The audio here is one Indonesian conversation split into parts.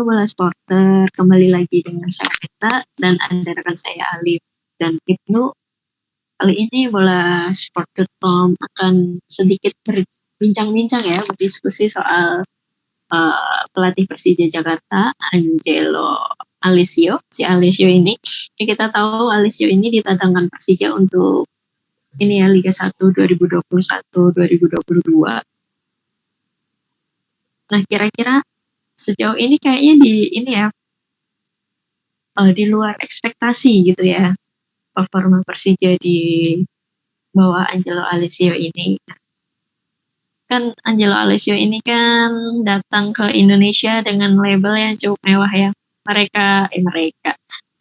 Halo Bola Sporter, kembali lagi dengan saya Meta dan ada rekan saya Alif dan Ibnu. Kali ini Bola Sport.com akan sedikit berbincang-bincang ya, berdiskusi soal pelatih Persija Jakarta, Angelo Alessio. Si Alessio ini kita tahu Alessio ini didatangkan Persija untuk ini ya Liga 1 2021-2022. Nah, kira-kira sejauh ini kayaknya di luar ekspektasi gitu ya performa Persija di bawah Angelo Alessio ini. Kan Angelo Alessio ini kan datang ke Indonesia dengan label yang cukup mewah ya. Mereka.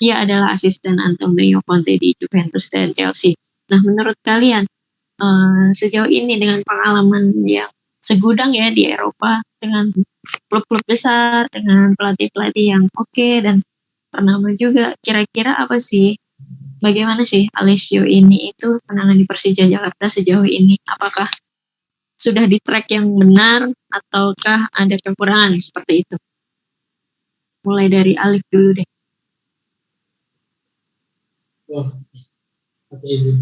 Dia adalah asisten Antonio Conte di Juventus dan Chelsea. Nah, menurut kalian sejauh ini dengan pengalaman yang segudang ya di Eropa dengan klub-klub besar, dengan pelatih-pelatih yang oke dan ternama juga, kira-kira bagaimana sih Alessio ini itu menangani Persija Jakarta sejauh ini? Apakah sudah di track yang benar ataukah ada kekurangan seperti itu? Mulai dari Alif dulu deh. Oke, izin.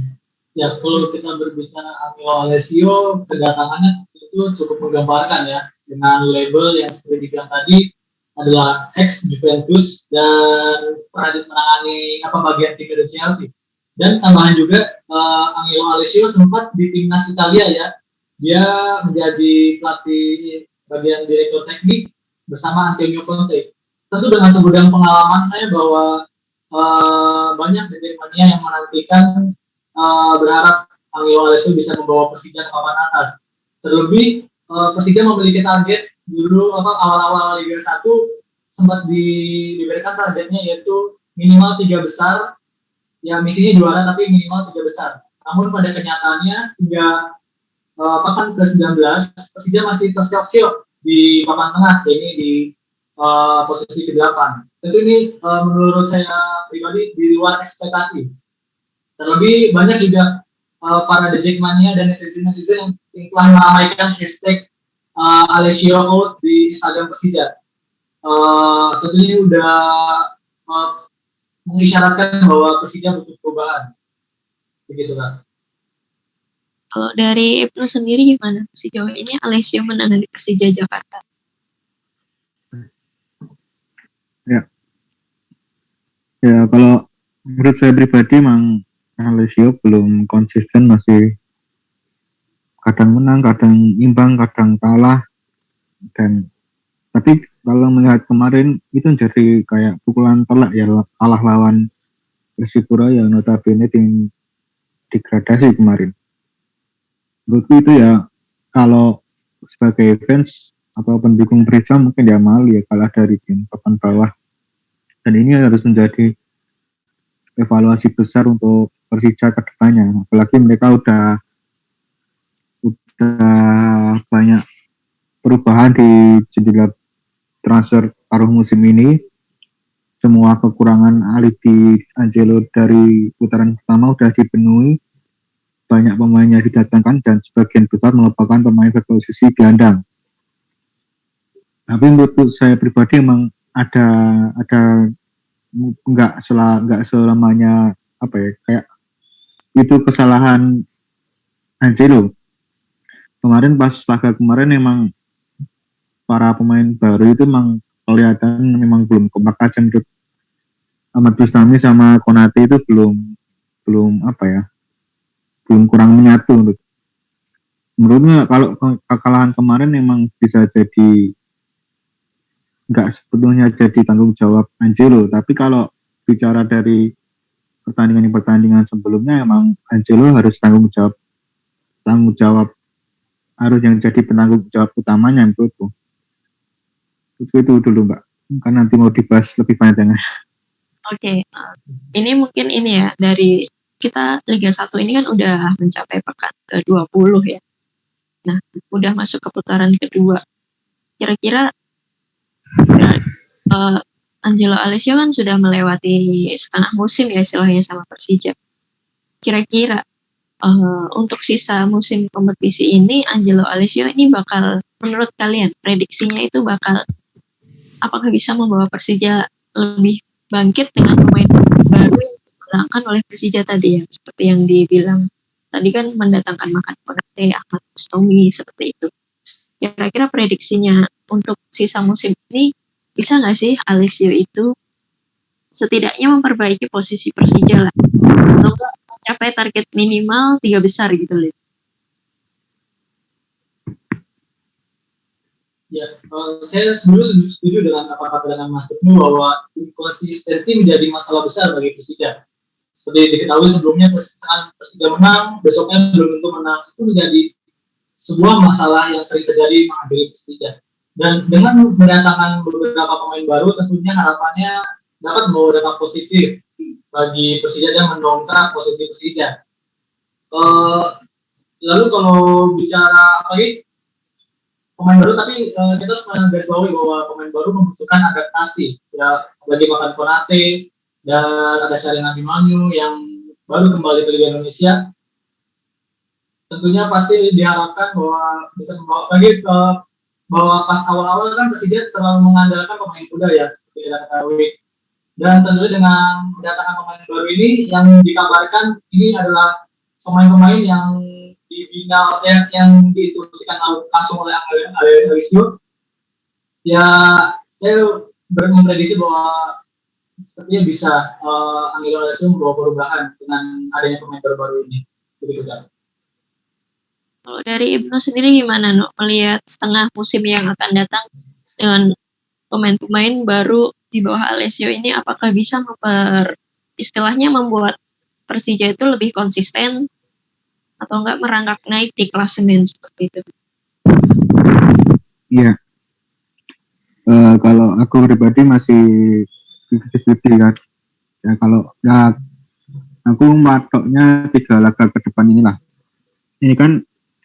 Ya, kalau kita berbicara Angelo Alessio, kedatangannya itu cukup menggambarkan ya, dengan label yang seperti dibilang tadi adalah ex Juventus dan pernah menangani bagian timnya dari Chelsea. Dan tambahan juga Angelo Alessio sempat di timnas Italia ya, dia menjadi pelatih bagian direktur teknik bersama Antonio Conte. Tentu dengan segudang pengalaman saya bahwa banyak dari mania yang menantikan berharap Angelo Alessio bisa membawa Persija ke papan atas. Terlebih Persija memiliki target dulu awal-awal Liga 1 sempat diberikan targetnya yaitu minimal 3 besar, ya misinya juara tapi minimal 3 besar. Namun pada kenyataannya hingga pekan ke-19 Persija masih tersiok-siok di papan tengah, ini di posisi ke-8. Tentu ini menurut saya pribadi di luar ekspektasi. Terlebih banyak juga para The Jackmania dan netizen yang telah meramaikan hashtag Alessio out di Instagram Persija. Tentunya ini udah mengisyaratkan bahwa Persija butuh perubahan. Begitu kan. Kalau dari Ibnu sendiri gimana sejauh ini Alessio menangani Persija Jakarta? Ya, kalau menurut saya pribadi memang Alessio belum konsisten, masih kadang menang, kadang imbang, kadang kalah. Tapi kalau melihat kemarin itu jadi kayak pukulan telak ya, kalah lawan Persipura yang notabene tim degradasi kemarin. Menurutku itu ya, kalau sebagai fans atau pendukung Persija mungkin dia malu ya kalah dari tim papan bawah. Dan ini harus menjadi evaluasi besar untuk Persija ke depannya. Apalagi mereka udah banyak perubahan di jendela transfer paruh musim ini. Semua kekurangan alibi Angelo dari putaran pertama udah dipenuhi. Banyak pemainnya didatangkan dan sebagian besar merupakan pemain berposisi gelandang. Tapi menurut saya pribadi memang ada nggak selamanya kayak itu kesalahan Angelo. Kemarin pas laga kemarin memang para pemain baru itu memang kelihatan memang belum kompak aja. Menurut Ahmad Bustami sama Konate itu belum kurang menyatu. Menurutnya kalau kekalahan kemarin memang bisa jadi nggak sepenuhnya jadi tanggung jawab Angelo, tapi kalau bicara dari pertandingan sebelumnya emang Angelo harus tanggung jawab harus yang jadi penanggung jawab utamanya menurutku. Itu dulu Mbak, kan nanti mau dibahas lebih panjang. Oke. Ini mungkin ya dari kita Liga 1 ini kan udah mencapai pekan ke-20 ya. Nah, udah masuk ke putaran kedua. Kira-kira Angelo Alessio kan sudah melewati setengah musim ya istilahnya sama Persija. Kira-kira untuk sisa musim kompetisi ini Angelo Alessio ini bakal, menurut kalian prediksinya itu bakal apakah bisa membawa Persija lebih bangkit dengan pemain baru yang didatangkan oleh Persija tadi ya, seperti yang dibilang tadi kan mendatangkan Makan Konate, Ahmad Bustomi, seperti itu. Kira-kira prediksinya untuk sisa musim ini bisa nggak sih Alessio itu setidaknya memperbaiki posisi Persija lah, atau enggak mencapai target minimal 3 besar gitu loh. Ya, saya sebenarnya setuju dengan apa-apa dengan Mas Ibnu bahwa inkonsistensi menjadi masalah besar bagi Persija. Seperti diketahui sebelumnya Persija menang, besoknya belum tentu menang. Itu menjadi sebuah masalah yang sering terjadi menghadapi Persija. Dan dengan mendatangkan beberapa pemain baru, tentunya harapannya dapat membawa dampak positif bagi Persija dan mendongkrak posisi Persija. Lalu kalau bicara apa lagi? Pemain baru, tapi kita harus menggarisbawahi bahwa pemain baru membutuhkan adaptasi ya, bagi Makan Konate dan ada Syahrini Abimanyu yang baru kembali ke Liga Indonesia. Tentunya pasti diharapkan bahwa bisa membawa lagi bahwa pas awal-awal kan Persija terlalu mengandalkan pemain muda ya, seperti kita ketahui. Dan tentunya dengan mendatangkan pemain baru ini yang dikabarkan ini adalah pemain-pemain yang dibina yang diinstruksikan langsung oleh Alessio. Ya, saya memprediksi bahwa sepertinya bisa Angelo Alessio membawa perubahan dengan adanya pemain baru ini. Begitu kan. Kalau dari Ibnu sendiri gimana Nuk melihat setengah musim yang akan datang dengan pemain-pemain baru di bawah Alessio ini, apakah bisa istilahnya membuat Persija itu lebih konsisten atau enggak merangkak naik di klasemen seperti itu? Iya. Kalau aku pribadi masih 50-50 kan. Ya kalau ya aku matoknya 3 laga ke depan inilah. Ini kan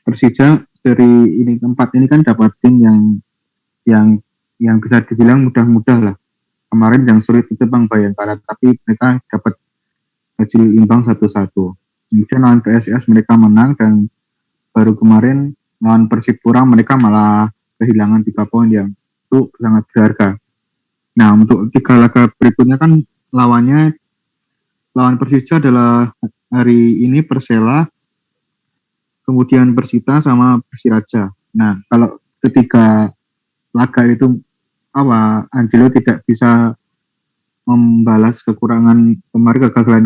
Persija dari ini keempat ini kan dapat tim yang bisa dibilang mudah-mudah lah. Kemarin yang sulit itu Bang Bayangkara, tapi mereka dapat hasil imbang 1-1. Kemudian lawan PSIS mereka menang, dan baru kemarin lawan Persipura mereka malah kehilangan 3 poin yang itu sangat berharga. Nah, untuk 3 laga berikutnya kan lawan Persija adalah hari ini Persela, kemudian Persita sama Persiraja. Nah, kalau ketiga laga itu Angelo tidak bisa membalas kegagalan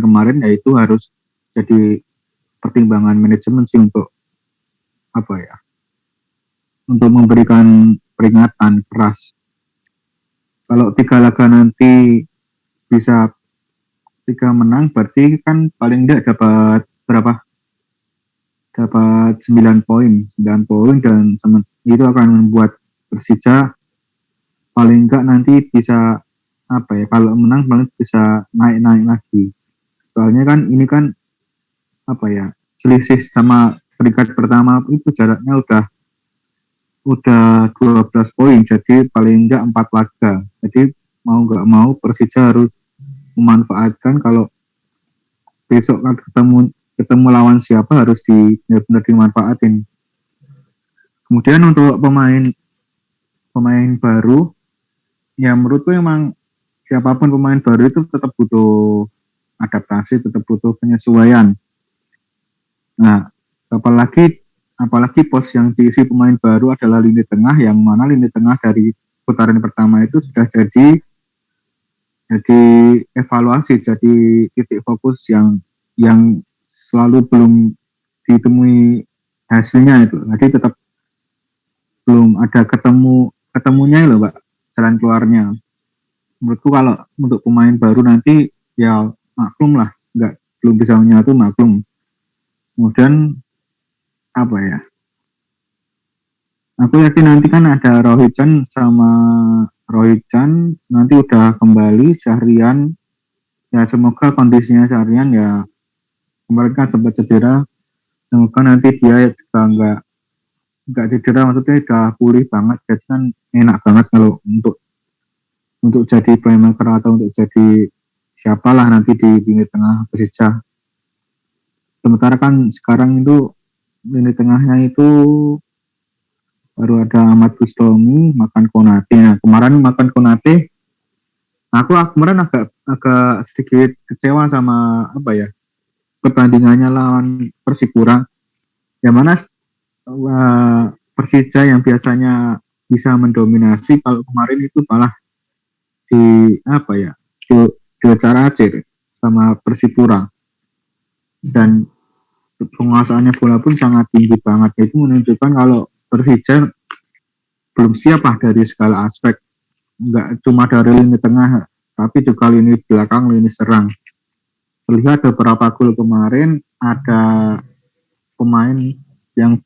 kemarin, yaitu harus jadi pertimbangan manajemen sih untuk untuk memberikan peringatan keras. Kalau 3 laga nanti bisa 3 menang, berarti kan paling tidak dapat berapa? Dapat 9 poin, dan itu akan membuat Persija paling enggak nanti bisa kalau menang paling bisa naik lagi. Soalnya kan ini kan selisih sama peringkat pertama itu jaraknya udah 12 poin, jadi paling enggak 4 laga. Jadi mau nggak mau Persija harus memanfaatkan, kalau besok kan ketemu lawan siapa harus benar-benar dimanfaatin. Kemudian untuk pemain baru, ya menurutku emang siapapun pemain baru itu tetap butuh adaptasi, tetap butuh penyesuaian. Nah, apalagi pos yang diisi pemain baru adalah lini tengah, yang mana lini tengah dari putaran pertama itu sudah jadi evaluasi, jadi titik fokus yang selalu belum ditemui hasilnya itu. Jadi tetap belum ada ketemunya loh, Mbak, jalan keluarnya. Menurutku kalau untuk pemain baru nanti ya maklum lah, belum bisa menyatu, maklum. Kemudian aku yakin nanti kan ada Rohitchan nanti udah kembali. Syahrian, ya semoga kondisinya Syahrian ya, kemarin kan sempat cedera, semoga nanti dia juga nggak cedera, maksudnya udah pulih banget. Jadi kan enak banget kalau untuk jadi playmaker atau untuk jadi siapalah nanti di lini tengah Persija. Sementara kan sekarang itu lini tengahnya itu baru ada Ahmad Bustami, makan Konate. Nah, kemarin makan Konate, aku kemarin agak sedikit kecewa sama pertandingannya lawan Persipura. Yang mana Persija yang biasanya bisa mendominasi, kalau kemarin itu malah diwawancara Aceh sama Persipura, dan penguasaannya bola pun sangat tinggi banget. Itu menunjukkan kalau Persija belum siap dari segala aspek, nggak cuma dari lini tengah, tapi juga lini belakang, lini serang. Terlihat beberapa gol kemarin ada pemain yang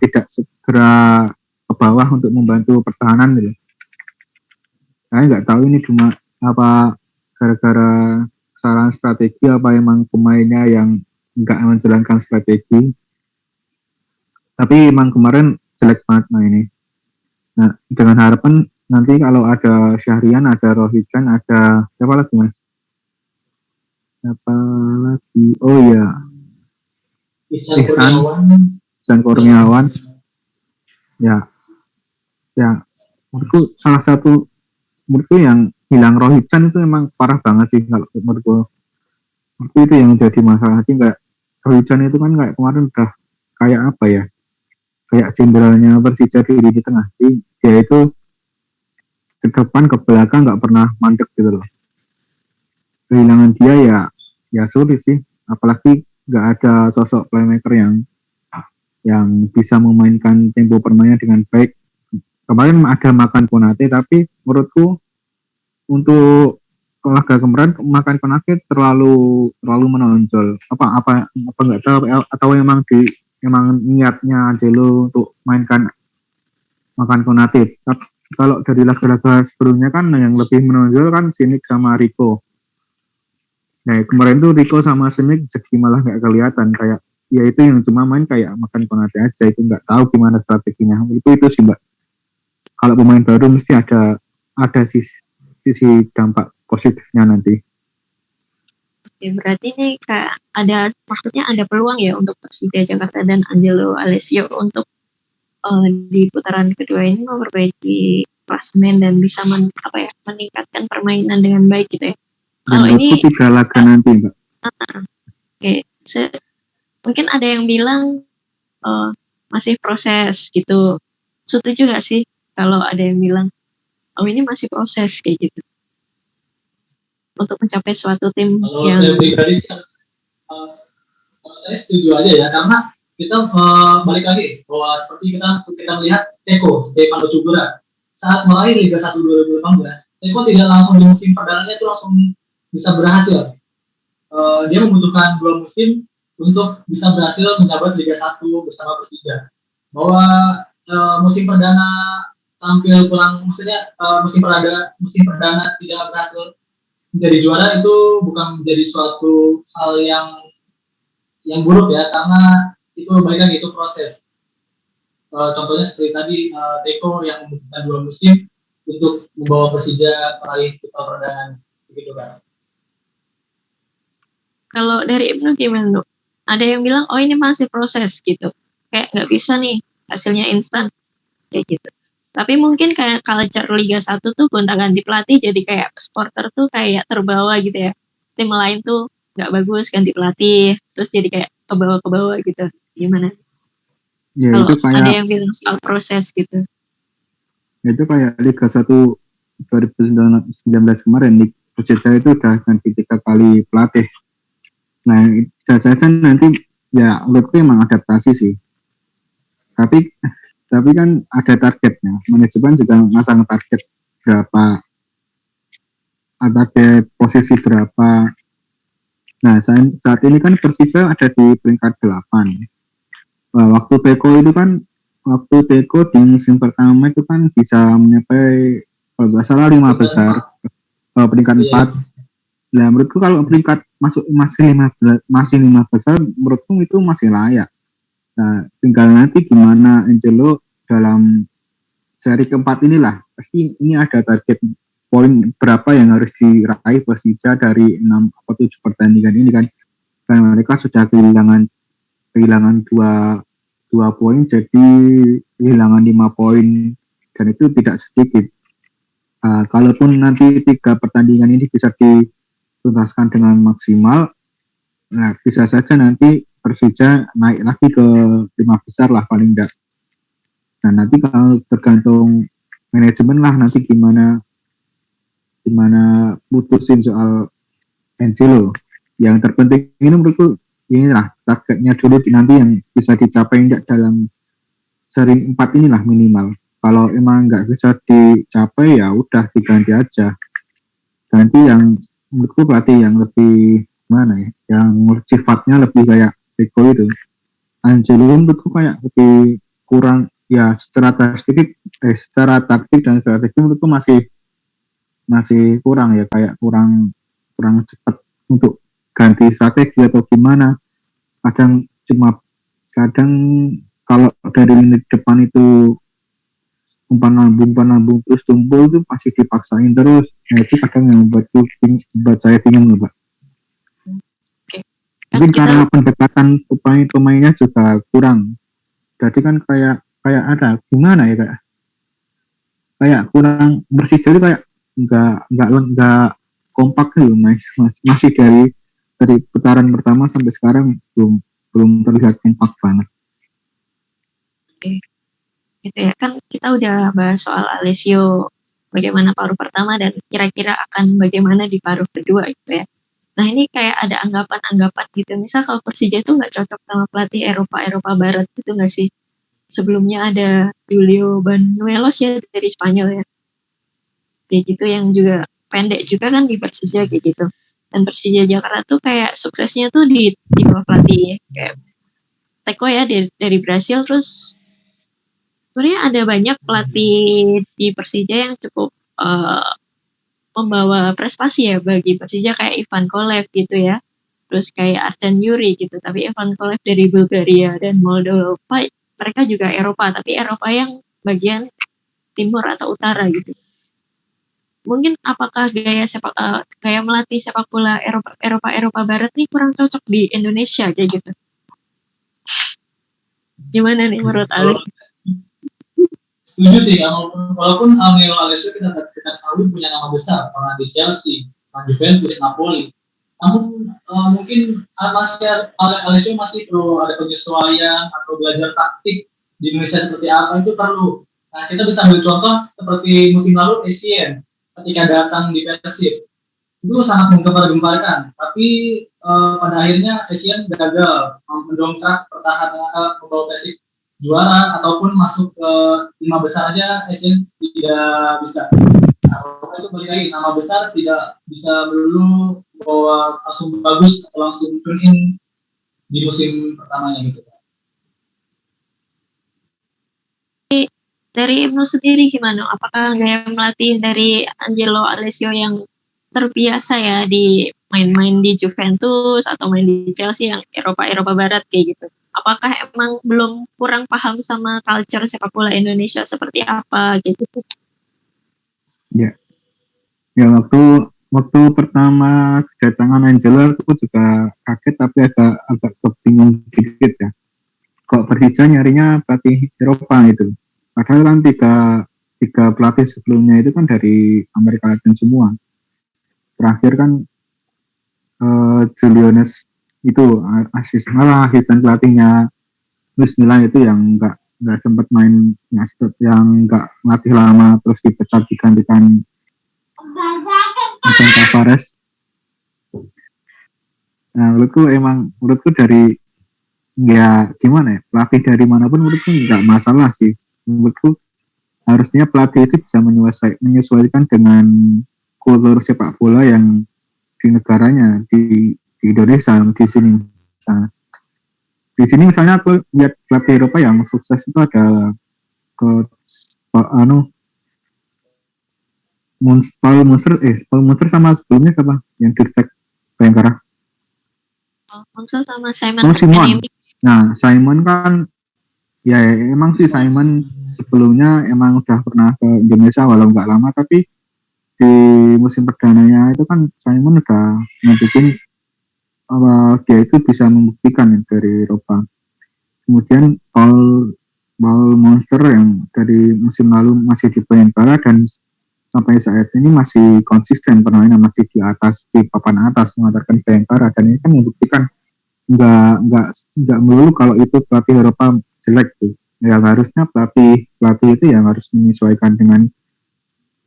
tidak segera ke bawah untuk membantu pertahanan gitu. Saya nggak tahu ini cuma apa gara-gara kesalahan strategi, apa emang pemainnya yang nggak menjalankan strategi. Tapi emang kemarin jelek banget mainnya. Nah, dengan harapan nanti kalau ada Syahrian, ada Rohican, ada siapa lagi mas? Siapa lagi? Oh ya, Ihsan Kurniawan. Ya, menurutku salah satu yang hilang Rohican itu emang parah banget sih kalau menurutku. Itu yang jadi masalah sih, kayak Rohican itu kan kayak kemarin udah kayak jenderalnya Persija di lini tengah. Jadi dia itu ke depan ke belakang nggak pernah mandek gitu loh. Kehilangan dia ya sulit sih, apalagi nggak ada sosok playmaker yang bisa memainkan tempo permainan dengan baik. Kemarin ada makan Konate, tapi menurutku untuk laga kemarin makan Konate terlalu menonjol. Apa nggak tahu, atau emang niatnya Angelo untuk mainkan makan Konate. Kalau dari laga-laga sebelumnya kan yang lebih menonjol kan Simic sama Rico. Nah kemarin tuh Rico sama Simic jadi malah nggak kelihatan, kayak ya itu yang cuma main kayak makan Konate aja, itu nggak tahu gimana strateginya. Itu sih mbak. Kalau pemain baru mesti ada sisi dampak positifnya nanti. Oke, berarti ini kayak maksudnya ada peluang ya untuk Persija Jakarta dan Angelo Alessio untuk di putaran kedua ini memperbaiki klasemen dan bisa meningkatkan permainan dengan baik gitu ya. Kalau ini 3 laga nanti mbak. Oke, mungkin ada yang bilang masih proses gitu. Setuju nggak sih kalau ada yang bilang ini masih proses kayak gitu untuk mencapai suatu tim kalau yang saya pribadi saya setuju aja ya, karena kita balik lagi bahwa seperti kita melihat Teko Stefano Subura saat mulai Liga 1 2018, Teko tidak langsung di musim perdananya itu langsung bisa berhasil. Dia membutuhkan 2 musim untuk bisa berhasil menjabat Liga 1 bersama Persija. Bahwa musim perdana tampil kurang, maksudnya musim perdana tidak berhasil menjadi juara itu bukan menjadi suatu hal yang buruk ya, karena itu balik lagi itu proses. Contohnya seperti tadi Teko yang membutuhkan 2 musim untuk membawa Persija meraih titel perdana, begitu kan. Kalau dari Ibnu gimana, Nuk? Ada yang bilang ini masih proses gitu, kayak nggak bisa nih hasilnya instan kayak gitu. Tapi mungkin kayak culture Liga 1 tuh gonta-ganti pelatih, jadi kayak supporter tuh kayak terbawa gitu ya. Tim lain tuh nggak bagus, ganti pelatih, terus jadi kayak ke bawah gitu. Gimana? Ya, kalau itu kayak, ada yang bilang soal proses gitu. Itu kayak Liga 1 2019 kemarin, di Persija itu udah ganti 3 kali pelatih. Nah, jajan nanti ya menurutku emang adaptasi sih. Tapi kan ada targetnya. Manajemen juga masang target berapa, target posisi berapa. Nah, saat ini kan Persija ada di peringkat 8. Waktu Teko di musim pertama itu kan bisa mencapai kalau nggak salah 5 besar, peringkat 4. Nah, menurutku kalau peringkat masih 5 besar, menurutku itu masih layak. Nah, tinggal nanti gimana Angelo dalam seri keempat inilah. Pasti ini ada target poin berapa yang harus diraih Persija dari 6 atau 7 pertandingan ini kan. Karena mereka sudah kehilangan 2 2 poin jadi kehilangan 5 poin dan itu tidak sedikit. Kalaupun nanti 3 pertandingan ini bisa dituntaskan dengan maksimal, nah bisa saja nanti Persija naik lagi ke 5 besar lah paling enggak. Nah nanti kalau tergantung manajemen lah nanti gimana putusin soal Angelo. Yang terpenting ini menurutku inilah targetnya dulu nanti yang bisa dicapai enggak dalam seri 4 inilah minimal. Kalau emang nggak bisa dicapai ya udah diganti aja. Ganti yang menurutku pelatih yang lebih mana ya, yang sifatnya lebih kayak Eko itu. Angelo menurutku kayak lebih kurang ya secara taktik dan strategi menurutku masih kurang ya, kayak kurang cepat untuk ganti strategi atau gimana. Kadang kalau dari lini depan itu umpan lambung terus tumpul itu pasti dipaksain terus. Nah itu kadang yang membuat saya bingung Mbak. Mungkin karena pendekatan pemainnya juga kurang. Jadi kan kayak ada gimana ya, kayak kurang bersih, jadi kayak nggak kompak gitu, masih dari putaran pertama sampai sekarang belum terlihat kompak banget. Oke. Gitu ya, kan kita udah bahas soal Alessio bagaimana paruh pertama dan kira-kira akan bagaimana di paruh kedua gitu ya. Nah ini kayak ada anggapan-anggapan gitu, misal kalau Persija itu nggak cocok sama pelatih Eropa Barat gitu nggak sih? Sebelumnya ada Julio Banuelos ya dari Spanyol ya, kayak gitu, yang juga pendek juga kan di Persija kayak gitu. Dan Persija Jakarta tuh kayak suksesnya tuh di bawah pelatih kayak Teko ya dari Brasil. Terus sebenarnya ada banyak pelatih di Persija yang cukup membawa prestasi ya bagi Persija, kayak Ivan Kolev gitu ya, terus kayak Arsen Yuri gitu. Tapi Ivan Kolev dari Bulgaria dan Moldova, mereka juga Eropa, tapi Eropa yang bagian timur atau utara gitu. Mungkin apakah gaya melatih sepak bola Eropa Barat nih kurang cocok di Indonesia kayak gitu? Gimana nih menurut Alex? Setuju sih, walaupun Angelo Alessio kita tahu punya nama besar, pernah di Chelsea, Juventus, Napoli. Namun mungkin Alessio masih perlu ada penyesuaian atau belajar taktik di Indonesia seperti apa, itu perlu. Nah kita bisa ambil contoh seperti musim lalu Essien ketika datang di Persib, itu sangat menggembar-gembarkan, tapi pada akhirnya Essien gagal mendongkrak pertahanan membawa Persib juara ataupun masuk ke 5 besar aja Essien tidak bisa. Nah, itu balik lagi, nama besar tidak bisa melulu bahwa langsung bagus atau langsung tune in di musim pertamanya gitu. Dari Ibnu sendiri gimana? Apakah gaya melatih dari Angelo Alessio yang terbiasa ya di main-main di Juventus atau main di Chelsea yang Eropa Barat kayak gitu, apakah emang belum kurang paham sama culture sepak bola Indonesia seperti apa gitu? Ya waktu pertama kedatangan Angelo aku juga kaget, tapi agak kebingung sedikit ya. Kok Persija nyarinya pelatih Eropa gitu. Padahal kan tiga pelatih sebelumnya itu kan dari Amerika Latin semua. Terakhir kan Juliones itu asisten pelatihnya Luis Milla itu yang nggak sempat main, yang nggak melatih lama terus dipecat digantikan Adrian Tavares. Nah menurutku dari ya gimana ya, pelatih dari manapun menurutku nggak masalah sih. Menurutku harusnya pelatih itu bisa menyesuaikan dengan kultur sepak bola yang di negaranya, di Indonesia, di sini misalnya aku lihat pelatih Eropa yang sukses itu ada Paul Munster sama sebelumnya siapa yang dirtek Bayangkara? Munster sama Simon. Nah Simon kan ya emang sih Simon sebelumnya emang udah pernah ke Indonesia walau nggak lama, tapi di musim perdananya itu kan Simon udah nunjukin dia itu bisa membuktikan dari Eropa. Kemudian Paul Monster yang dari musim lalu masih di Bayangkara dan sampai saat ini masih konsisten permainnya, masih di papan atas mengantarkan Bayangkara, dan ini kan membuktikan nggak melulu kalau itu pelatih Eropa jelek tuh. Ya harusnya pelatih itu yang harus menyesuaikan dengan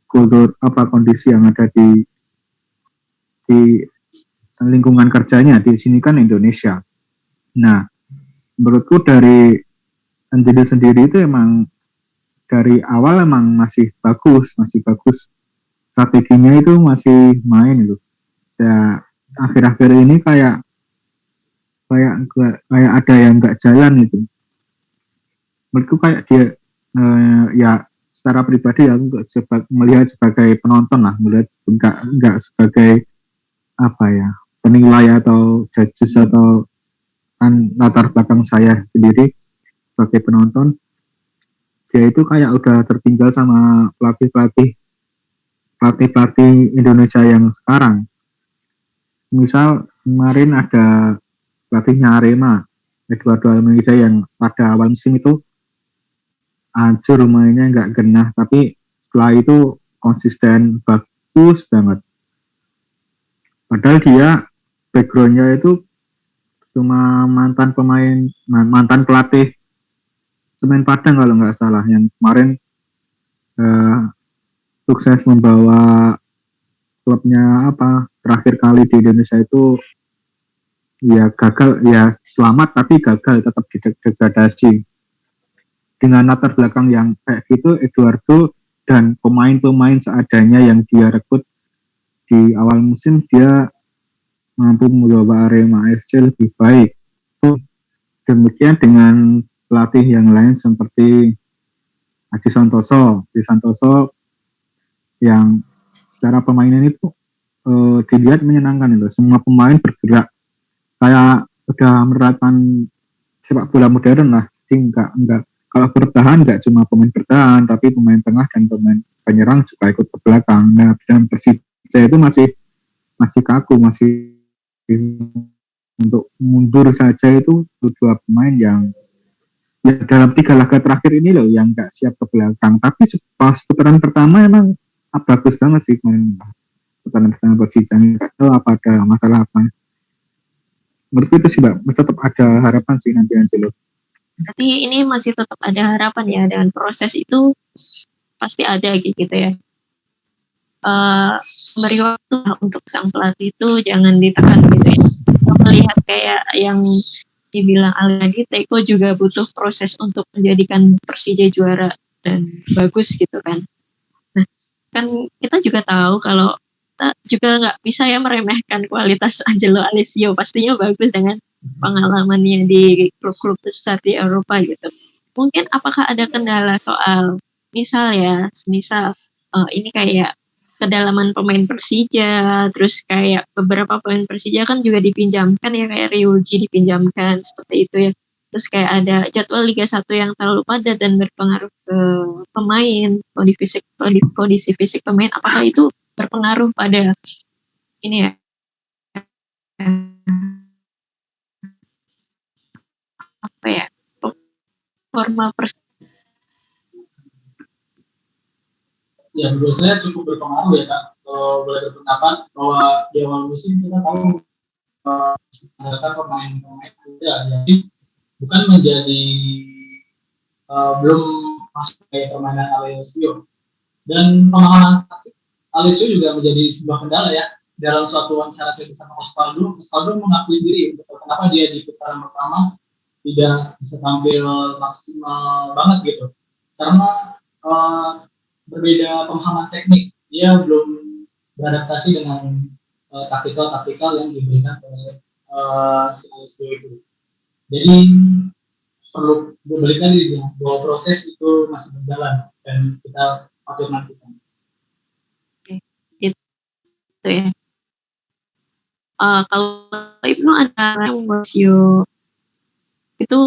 kultur kondisi yang ada di lingkungan kerjanya. Di sini kan Indonesia. Nah, menurutku dari Anjelo sendiri itu emang dari awal emang masih bagus strateginya itu masih main gitu. Ya akhir-akhir ini kayak kayak ada yang nggak jalan itu. Menurutku kayak dia ya secara pribadi aku melihat sebagai penonton lah, melihat nggak sebagai apa ya, penilai atau judges atau kan latar belakang saya sendiri sebagai penonton. Dia itu kayak udah tertinggal sama pelatih Indonesia yang sekarang. Misal kemarin ada pelatihnya Arema, Eduardo Almeida, yang pada awal musim itu hancur mainnya, nggak genah, tapi setelah itu konsisten bagus banget. Padahal dia backgroundnya itu cuma mantan pelatih Semen Padang kalau nggak salah, yang kemarin sukses membawa klubnya terakhir kali di Indonesia itu ya gagal, ya selamat tapi gagal, tetap degradasi. Dengan latar belakang yang kayak gitu, Eduardo dan pemain-pemain seadanya yang dia rekrut di awal musim, dia mampu membawa Arema FC lebih baik. Demikian dengan pelatih yang lain seperti Aji Santoso yang secara permainan itu dilihat menyenangkan itu. Semua pemain bergerak kayak udah menerapkan sepak bola modern lah. Jadi enggak kalau bertahan nggak cuma pemain bertahan, tapi pemain tengah dan pemain penyerang juga ikut ke belakang. Nah, dan Persija itu masih kaku, masih untuk mundur saja itu dua pemain yang ya dalam 3 laga terakhir ini loh yang nggak siap ke belakang. Tapi pas putaran pertama emang bagus banget sih main putaran pertama Persija. Nggak tahu apa ada masalah apa. Menurut itu sih Mbak, tetap ada harapan sih nanti Angelo. Berarti ini masih tetap ada harapan ya, dan proses itu pasti ada gitu ya. Beri waktu untuk sang pelatih itu jangan ditekan gitu ya. Melihat kayak yang dibilang Ali, Teko juga butuh proses untuk menjadikan Persija juara dan bagus gitu kan. Nah, kan kita juga tahu kalau kita juga nggak bisa ya meremehkan kualitas Angelo Alessio, pastinya bagus dengan pengalamannya di klub-klub besar di Eropa gitu. Mungkin apakah ada kendala soal misal ini kayak kedalaman pemain Persija, terus kayak beberapa pemain Persija kan juga dipinjamkan ya, kayak Ryuji dipinjamkan seperti itu ya. Terus kayak ada jadwal Liga 1 yang terlalu padat dan berpengaruh ke pemain, kondisi fisik pemain. Apakah itu berpengaruh pada ini ya, apa ya, performa Ya, menurut saya cukup berpengaruh ya Kak. Boleh berpendapat bahwa di awal musim kita tahu ada pemain-pemain muda, jadi bukan menjadi belum masuk ke permainan Alessio, dan pemahaman Alessio juga menjadi sebuah kendala ya. Dalam suatu wawancara saya bersama Osvaldo mengakui sendiri kenapa dia di putaran pertama tidak bisa tampil maksimal banget gitu, karena berbeda pemahaman teknik, dia belum beradaptasi dengan taktikal yang diberikan oleh si Alessio itu. Jadi perlu berbalik lagi bahwa proses itu masih berjalan dan kita patut nantikan. gitu ya. Kalau Ibnu ada yang Alessio itu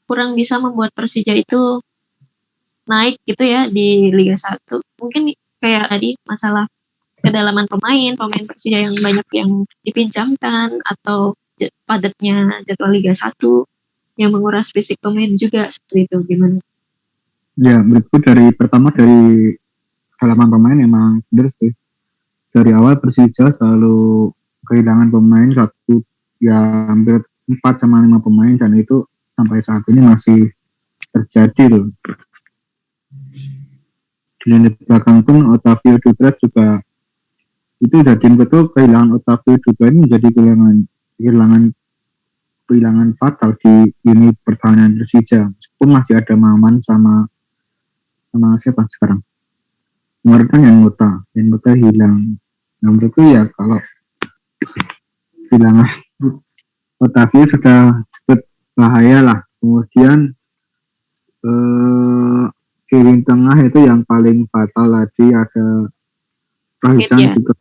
kurang bisa membuat Persija itu naik gitu ya di Liga 1. Mungkin kayak tadi masalah kedalaman pemain Persija yang banyak yang dipinjamkan, atau padatnya jadwal Liga 1, yang menguras fisik pemain juga seperti itu, gimana? Ya, menurutku dari halaman pemain emang bener sih. Dari awal Persija selalu kehilangan pemain satu, ya hampir 4 sama 5 pemain, dan itu sampai saat ini masih terjadi tuh. Di lini belakang pun Otavio Dutra juga itu udah tim betul, kehilangan Otavio Dutra ini menjadi kehilangan fatal di lini pertahanan Persija. Meskipun masih ada Maman sama siapa sekarang? Kemarin kan yang Mota hilang. Nah, menurutku ya kalau kehilangan Otavio sudah cukup bahaya lah. Kemudian kiri tengah itu yang paling fatal tadi ada Rahijan Ya. juga.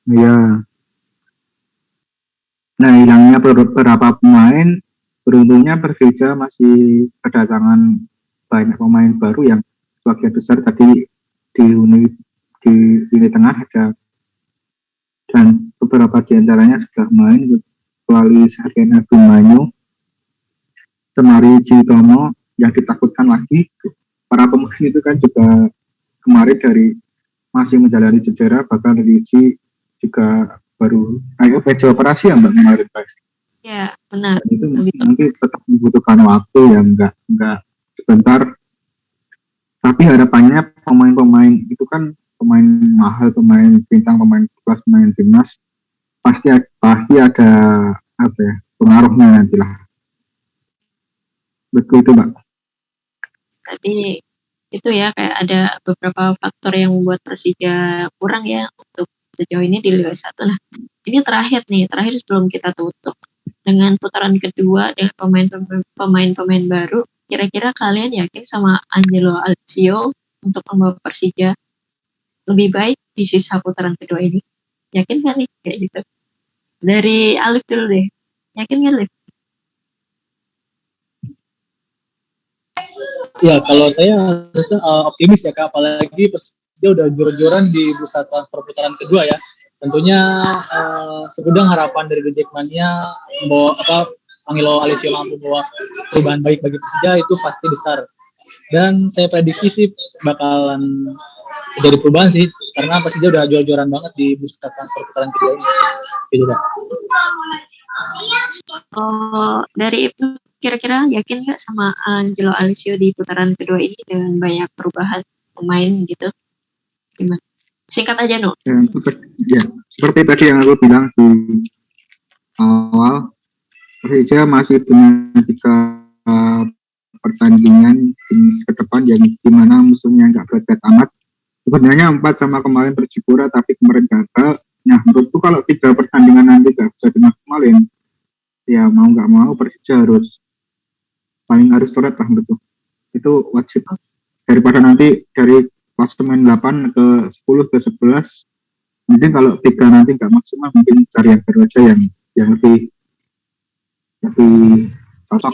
Ya. Nah, hilangnya beberapa pemain, beruntungnya Persija masih kedatangan banyak pemain baru yang sebagian besar tadi di lini tengah ada, dan beberapa diantaranya sudah main melalui Sarjana Abimanyu, Semari Citomo yang ditakutkan lagi. Para pemain itu kan juga kemarin masih menjalani cedera, bahkan Ricci juga baru PJ operasi ya Mbak kemarin Pak. Ya, benar. Dan itu nanti tetap membutuhkan waktu yang enggak sebentar. Tapi harapannya pemain-pemain itu kan pemain mahal, pemain bintang, pemain kelas, pemain timnas, pasti ada apa ya, pengaruhnya nanti lah. Betul itu Mbak. Tadi itu ya kayak ada beberapa faktor yang membuat Persija kurang ya untuk sejauh ini di Liga 1. Nah, ini terakhir sebelum kita tutup dengan putaran kedua dengan pemain-pemain baru. Kira-kira kalian yakin sama Angelo Alessio untuk membawa Persija lebih baik di sisa putaran kedua ini? Yakin kan nih kayak gitu? Dari Alif dulu deh. Yakin nggak Alif? Ya, kalau saya harusnya optimis ya Kak, apalagi dia udah jor-joran di bursa transfer putaran kedua ya. Tentunya segudang harapan dari The Jackmania membawa Angelo Alessio mampu membawa perubahan baik bagi Persija itu pasti besar. Dan saya prediksi sih bakalan jadi perubahan sih, karena Persija udah jor-joran banget di bursa transfer putaran kedua ini. Gitu Kak. Dari itu kira-kira yakin nggak sama Angelo Alessio di putaran kedua ini dengan banyak perubahan pemain gitu? Gimana? Singkat aja, No. Ya, seperti tadi yang aku bilang di awal, Persija masih dengan 3 pertandingan ke depan yang dimana musuhnya nggak berat amat. Sebenarnya 4 sama kemarin Persipura, tapi kemarin gagal. Nah, menurutku kalau 3 pertandingan nanti nggak bisa dimaksimalin, ya mau nggak mau Persija harus coret lah menurutku. Itu wajib. Daripada nanti dari klasemen 8 ke 10 ke 11, mungkin kalau 3 nanti nggak maksimal, mungkin cari yang baru aja yang lebih cocok.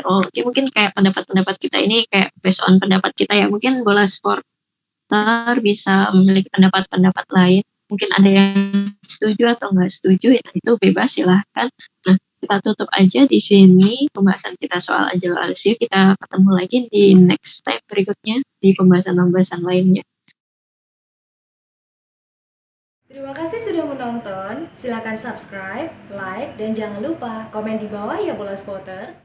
Oke, mungkin kayak pendapat kita ini kayak based on pendapat kita ya. Mungkin Bola Supporter bisa memiliki pendapat-pendapat lain. Mungkin ada yang setuju atau nggak setuju, ya itu bebas silahkan. Nah, kita tutup aja di sini pembahasan kita soal Angelo Alessio. Kita ketemu lagi di next time berikutnya di pembahasan-pembahasan lainnya. Terima kasih sudah menonton. Silakan subscribe, like, dan jangan lupa komen di bawah ya Bola Supporter.